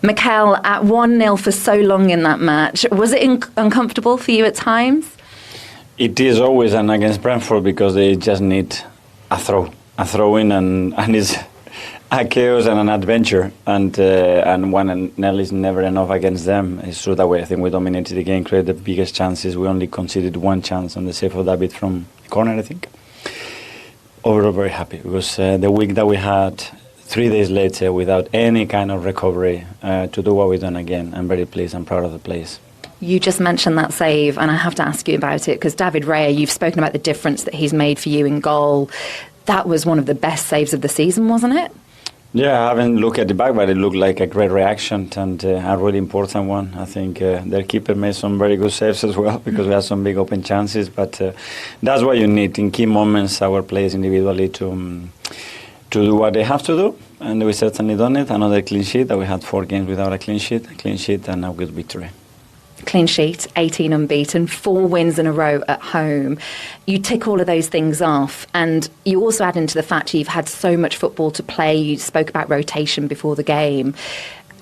Mikel, at 1-0 for so long in that match, was it uncomfortable for you at times? It is always, and against Brentford, because they just need a throw in, and it's a chaos and an adventure, and 1-0 is never enough against them. It's true that way. I think we dominated the game, created the biggest chances. We only conceded one chance on the save of David from the corner, I think. Overall, very happy, because the week that we had, 3 days later, without any kind of recovery, to do what we've done again, I'm very pleased. I'm proud of the place. You just mentioned that save, and I have to ask you about it, because David Raya, you've spoken about the difference that he's made for you in goal. That was one of the best saves of the season, wasn't it? Yeah, I haven't looked at the back, but it looked like a great reaction and a really important one. I think their keeper made some very good saves as well, because we had some big open chances. But that's what you need in key moments, our players individually, to do what they have to do. And we certainly done it. Another clean sheet, that we had 4 games without a clean sheet and a good victory. Clean sheet, 18 unbeaten, 4 wins in a row at home. You tick all of those things off, and you also add into the fact you've had so much football to play. You spoke about rotation before the game.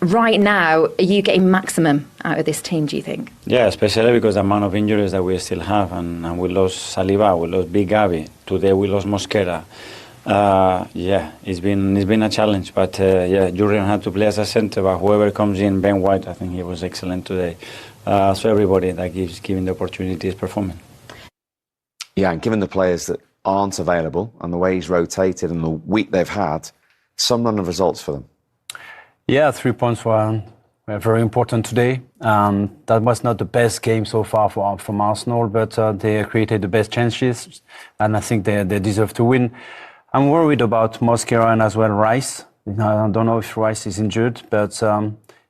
Right now, are you getting maximum out of this team, do you think? Yeah, especially because the amount of injuries that we still have, and we lost Saliba, we lost Big Gavi, today we lost Mosquera. It's been a challenge, but Jurgen had to play as a centre, but whoever comes in, Ben White, I think he was excellent today. So everybody that giving the opportunity is performing. Yeah, and given the players that aren't available and the way he's rotated and the week they've had, some run of results for them. Yeah, 3 points were very important today. That was not the best game so far from Arsenal, but they created the best chances, and I think they deserve to win. I'm worried about Mosquera and as well Rice. I don't know if Rice is injured, but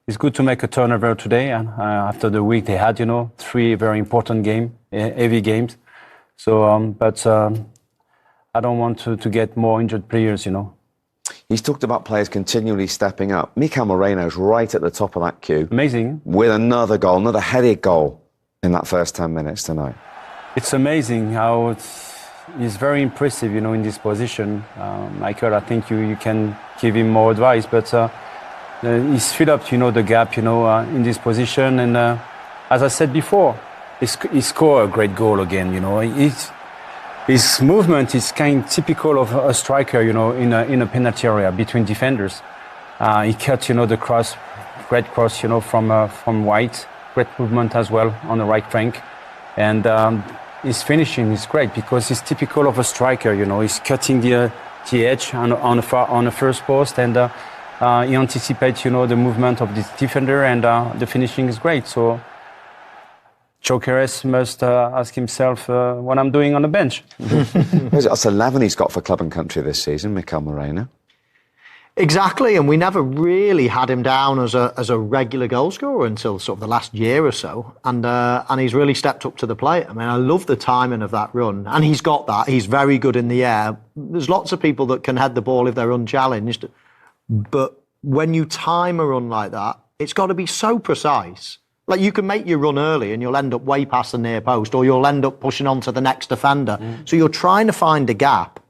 it's good to make a turnover today. And after the week they had, 3 very important heavy games. So, but I don't want to get more injured players, He's talked about players continually stepping up. Mikel Moreno's right at the top of that queue. Amazing. With another goal, another headed goal in that first 10 minutes tonight. It's amazing how he's very impressive, in this position. Michael, I think you can give him more advice, but he's filled up, the gap, in this position. And as I said before, he scored a great goal again, His movement is kind of typical of a striker, in a penalty area between defenders. He cut, the cross, great cross, from White. Great movement as well on the right flank. And his finishing is great because he's typical of a striker, He's cutting the edge on the first post, and he anticipates, the movement of the defender, and the finishing is great. So Gyökeres must ask himself what I'm doing on the bench. That's 11 he's got for club and country this season, Mikel Moreno. Exactly, and we never really had him down as a regular goalscorer until sort of the last year or so, and he's really stepped up to the plate. I mean, I love the timing of that run, and he's got that. He's very good in the air. There's lots of people that can head the ball if they're unchallenged, but when you time a run like that, it's got to be so precise. Like, you can make your run early and you'll end up way past the near post, or you'll end up pushing on to the next defender. So you're trying to find a gap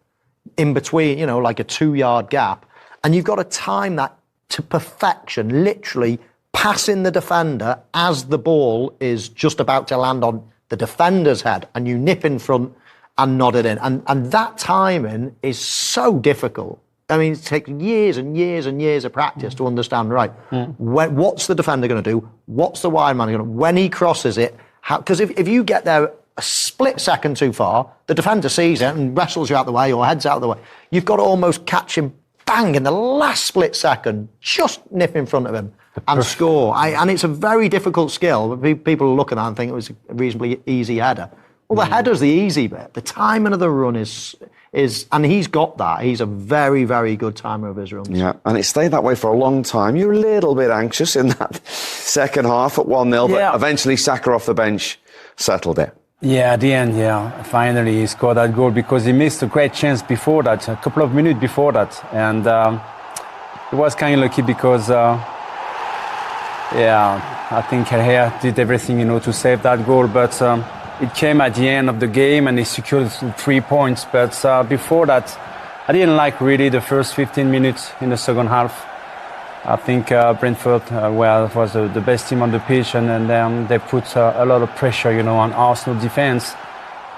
in between, like a 2-yard gap. And you've got to time that to perfection, literally passing the defender as the ball is just about to land on the defender's head, and you nip in front and nod it in. And that timing is so difficult. I mean, it takes years and years and years of practice to understand, right, what's the defender going to do? What's the wide man going to do? When he crosses it, because if you get there a split second too far, the defender sees it and wrestles you out the way or heads out the way. You've got to almost catch him bang in the last split second, just nip in front of him and score. And it's a very difficult skill. People look at that and think it was a reasonably easy header. Well, the header's the easy bit. The timing of the run is, and he's got that. He's a very, very good timer of his runs. Yeah, and it stayed that way for a long time. You're a little bit anxious in that second half at 1-0, but eventually Saka off the bench settled it. Yeah, at the end, finally he scored that goal because he missed a great chance before that, a couple of minutes before that. And it was kind of lucky because, I think Carragher did everything, to save that goal. But it came at the end of the game and he secured 3 points. But before that, I didn't like really the first 15 minutes in the second half. I think Brentford was the best team on the pitch, and then they put a lot of pressure, on Arsenal defense.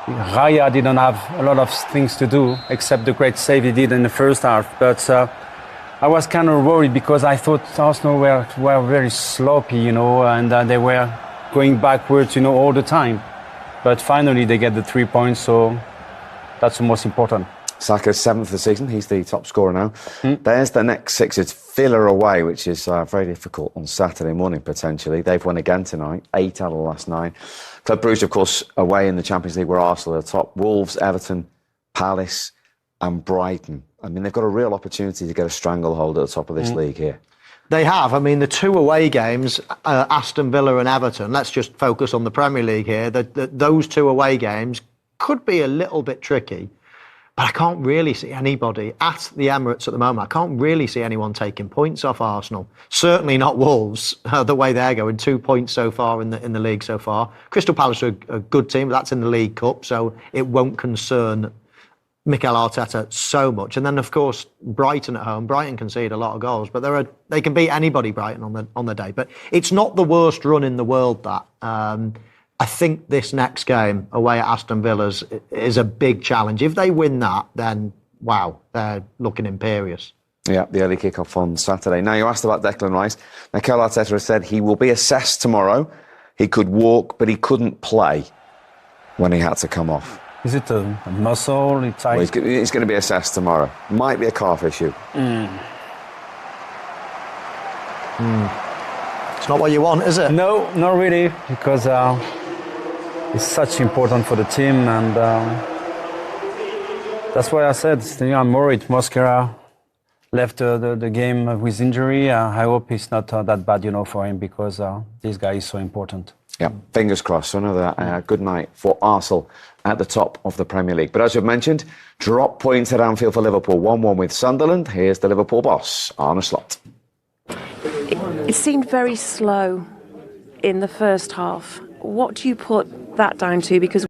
Raya didn't have a lot of things to do except the great save he did in the first half. But I was kind of worried because I thought Arsenal were very sloppy, and they were going backwards, all the time. But finally they get the 3 points, so that's the most important. Saka's 7th of the season. He's the top scorer now. There's the next 6. It's Villa away, which is very difficult on Saturday morning, potentially. They've won again tonight, 8 out of the last 9. Club Brugge, of course, away in the Champions League, where Arsenal are the top. Wolves, Everton, Palace and Brighton. I mean, they've got a real opportunity to get a stranglehold at the top of this league here. They have. I mean, the 2 away games, Aston Villa and Everton, let's just focus on the Premier League here. Those 2 away games could be a little bit tricky. But I can't really see anybody at the Emirates at the moment. I can't really see anyone taking points off Arsenal. Certainly not Wolves, the way they're going. 2 points so far in the league so far. Crystal Palace are a good team, but that's in the League Cup, so it won't concern Mikel Arteta so much. And then, of course, Brighton at home. Brighton concede a lot of goals, but they can beat anybody, Brighton, on the day. But it's not the worst run in the world, that. I think this next game away at Aston Villa is a big challenge. If they win that, then, wow, they're looking imperious. Yeah, the early kick-off on Saturday. Now, you asked about Declan Rice. Mikel Arteta has said he will be assessed tomorrow. He could walk, but he couldn't play when he had to come off. Is it a muscle? Well, he's going to be assessed tomorrow. Might be a calf issue. It's not what you want, is it? No, not really, because it's such important for the team, and that's why I said, I'm worried. Mosquera left the game with injury. I hope it's not that bad, for him, because this guy is so important. Yeah, fingers crossed. So another good night for Arsenal at the top of the Premier League. But as you've mentioned, drop points at Anfield for Liverpool. 1-1 with Sunderland. Here's the Liverpool boss, Arne Slot. It seemed very slow in the first half. What do you put that down to? Because